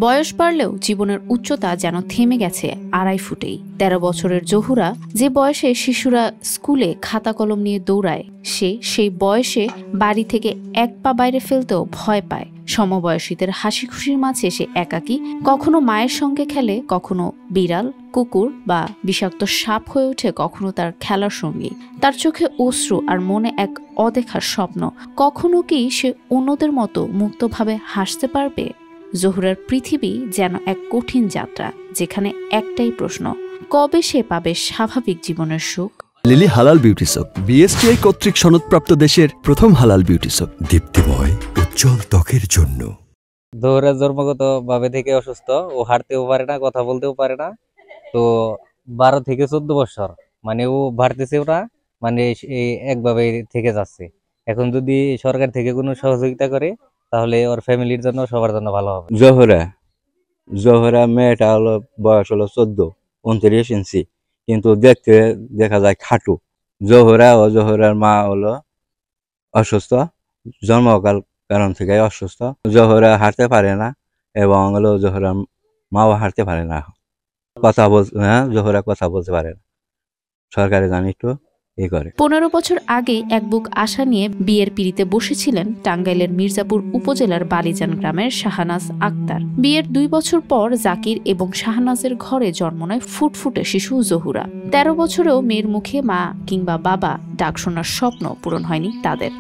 বয়স বাড়লেও জীবনের উচ্চতা যেন থেমে গেছে 2.5 ফুটেই। 13 বছরের জহুরা, যে বয়সে শিশুরা স্কুলে খাতা কলম নিয়ে দৌড়ায়, সেই বয়সে বাড়ি থেকে এক পা বাইরে ফেলতেও ভয় পায়। সমবয়সীদের হাসি খুশির মাঝে সে একাকী, কখনো মায়ের সঙ্গে খেলে, কখনো বিড়াল, কুকুর বা বিষাক্ত সাপ হয়ে ওঠে কখনো তার খেলার সঙ্গী। তার চোখে অশ্রু আর মনে এক অদেখার স্বপ্ন। কখনো কি সে অন্যদের মতো মুক্তভাবে হাসতে পারবে? জহুরার পৃথিবী যেন এক কঠিন যাত্রা, যেখানে একটাই প্রশ্ন, কবে সে পাবে স্বাভাবিক জীবনের সুখ? লিলি হালাল বিউটি সোপ, বিএসটিআই কর্তৃক সনদপ্রাপ্ত দেশের প্রথম হালাল বিউটি সোপ, দীপ্তিময় উজ্জ্বল ত্বকের জন্য। জহুরা জন্মগত ভাবে থেকে অসুস্থ, ও হাঁটতেও পারে না, কথা বলতেও পারে না। তো 12 থেকে 14 বছর মানে ও বাড়তেছেও না, মানে একভাবে থেকে যাচ্ছে। এখন যদি সরকার থেকে কোনো সহযোগিতা করে তাহলে ওর ফ্যামিলির জন্য, সবার জন্য ভালো হবে। জহুরা মেয়েটা হলো বয়স হলো 14-29 ইঞ্চি, কিন্তু দেখতে দেখা যায় খাটু। জহুরার মা হলো অসুস্থ, জন্মকাল কারণ থেকে অসুস্থ। জহুরা হাঁটতে পারে না এবং হলো জহুরার মাও হাঁটতে পারে না, জহুরা কথা বলতে পারে না। সরকারে জানি একটু 15 বছর আগে এক বুক আশা নিয়ে বিয়ের পিড়িতে বসেছিলেন টাঙ্গাইলের মির্জাপুর উপজেলার বালিজান গ্রামের শাহনাজ আক্তার। বিয়ের 2 বছর পর জাকির এবং শাহনাজের ঘরে জন্ম নেয় ফুটফুটে শিশু জহুরা। 13 বছরেও মেয়ের মুখে মা কিংবা বাবা ডাক শোনার স্বপ্ন পূরণ হয়নি তাদের।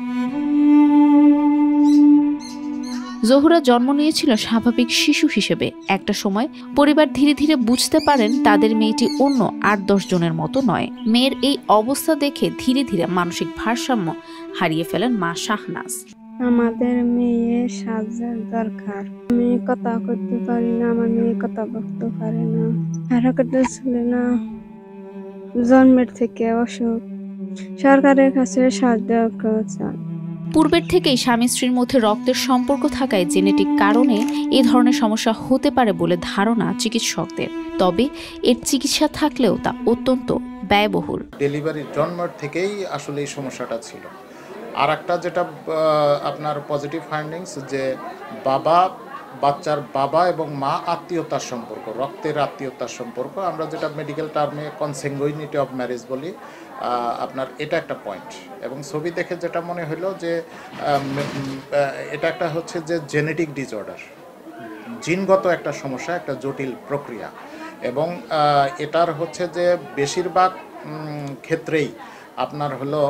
জহুরা জন্ম নিয়েছিল স্বাভাবিক শিশু হিসেবে। একটা সময় পরিবার ধীরে ধীরে বুঝতে পারেন তাদের মেয়েটি অন্য 8-10 জনের মতো নয়। মেয়ের এই অবস্থা দেখে ধীরে ধীরে মানসিক ভারসাম্য হারিয়ে ফেলেন মা শাহনাজ। আমাদের মেয়ে সাজার দরকার। আমি কথা করতে পারি না, আমার মেয়ে কথা বলতে পারে না, হাঁটাতে ছিল না, জন্মের থেকে অসুখ। সরকারের কাছে সাহায্য চাই। পূর্বের থেকেই স্বামী স্ত্রীর মধ্যে রক্তের সম্পর্ক থাকায় জেনেটিক কারণে এ ধরনের সমস্যা হতে পারে বলে ধারণা চিকিৎসকদের। তবে এর চিকিৎসা থাকলেও তা অত্যন্ত ব্যয়বহুল। ডেলিভারির জন্মের থেকেই আসলে এই সমস্যাটা ছিল। আর একটা যেটা আপনার পজিটিভ ফাইন্ডিংস, যে বাচ্চার বাবা এবং মা আত্মীয়তার সম্পর্ক, রক্তের আত্মীয়তার সম্পর্ক, আমরা যেটা মেডিকেল টার্মে কনসেঙ্গুইনিটি অফ ম্যারেজ বলি, আপনার এটা একটা পয়েন্ট। এবং ছবি দেখে যেটা মনে হলো যে এটা একটা হচ্ছে যে জেনেটিক ডিসঅর্ডার, জিনগত একটা সমস্যা, একটা জটিল প্রক্রিয়া। এবং এটার হচ্ছে যে বেশিরভাগ ক্ষেত্রেই আপনার হলো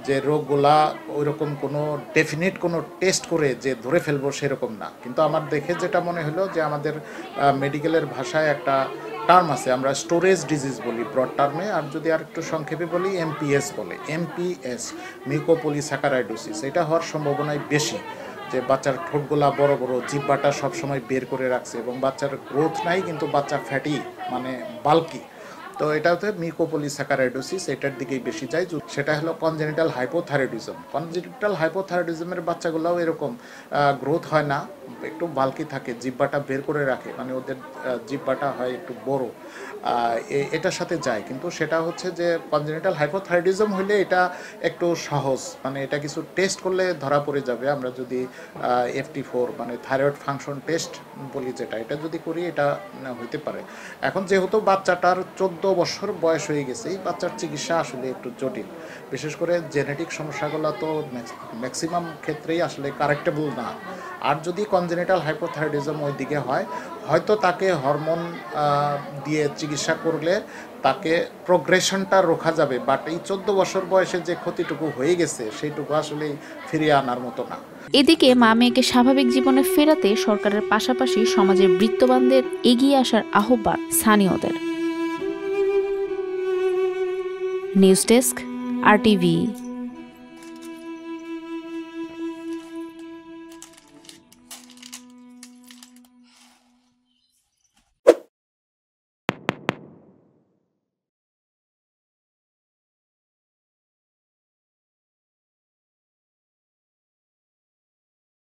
যে রোগগুলা ওইরকম কোনো ডেফিনিট কোনো টেস্ট করে যে ধরে ফেলবো সেরকম না। কিন্তু আমার দেখে যেটা মনে হলো যে আমাদের মেডিকেলের ভাষায় একটা টার্ম আছে, আমরা স্টোরেজ ডিজিজ বলি ব্রড টার্মে, আর যদি আর একটু সংক্ষেপে বলি এমপিএস বলে। এমপিএস, মিউকোপলিস্যাকারাইডোসিস, এটা হওয়ার সম্ভাবনাই বেশি। যে বাচ্চার ঠোঁটগুলা বড় বড়, জিহ্বাটা সবসময় বের করে রাখছে এবং বাচ্চার গ্রোথ নাই, কিন্তু বাচ্চা ফ্যাটি মানে বাল্কি। তো এটা হচ্ছে মিউকোপলিস্যাকারাইডোসিস, এটার দিকেই বেশি যায়। সেটা হলো কনজেনিটাল হাইপোথাইরয়েডিজম। কনজেনিটাল হাইপোথাইরয়েডিজমের বাচ্চাগুলোও এরকম গ্রোথ হয় না, একটু বাল্কি থাকে, জিহ্বাটা বের করে রাখে, মানে ওদের জিহ্বাটা হয় একটু বড়, এটার সাথে যায়। কিন্তু সেটা হচ্ছে যে কনজেনিটাল হাইপোথাইরয়েডিজম হলে এটা একটু সহজ, মানে এটা কিছু টেস্ট করলে ধরা পড়ে যাবে। আমরা যদি FT4 মানে থাইরয়েড ফাংশন টেস্ট বলি যেটা, এটা যদি করি এটা হইতে পারে। এখন যেহেতু বাচ্চাটার 14 বছর বয়স হয়ে গেছে, এই বাচ্চার চিকিৎসা আসলে একটু জটিল। বিশেষ করে জেনেটিক সমস্যাগুলো তো ম্যাক্সিমাম ক্ষেত্রেই আসলে কারেক্টেবল না। আর যদি কনজেনিটাল হাইপোথাইরয়েডিজম ওই দিকে হয়, হয়তো তাকে হরমোন দিয়ে চিকিৎসা করলে তাকে প্রোগ্রেশনটা রোখা যাবে। বাট এই 14 বছর বয়সে যে ক্ষতিটুকু হয়ে গেছে সেইটুকু আসলে ফিরিয়ে আনার মতো না। এদিকে মা মেয়েকে স্বাভাবিক জীবনে ফেরাতে সরকারের পাশাপাশি সমাজের বৃত্তবানদের এগিয়ে আসার আহ্বান স্থানীয়দের। News desk, RTV।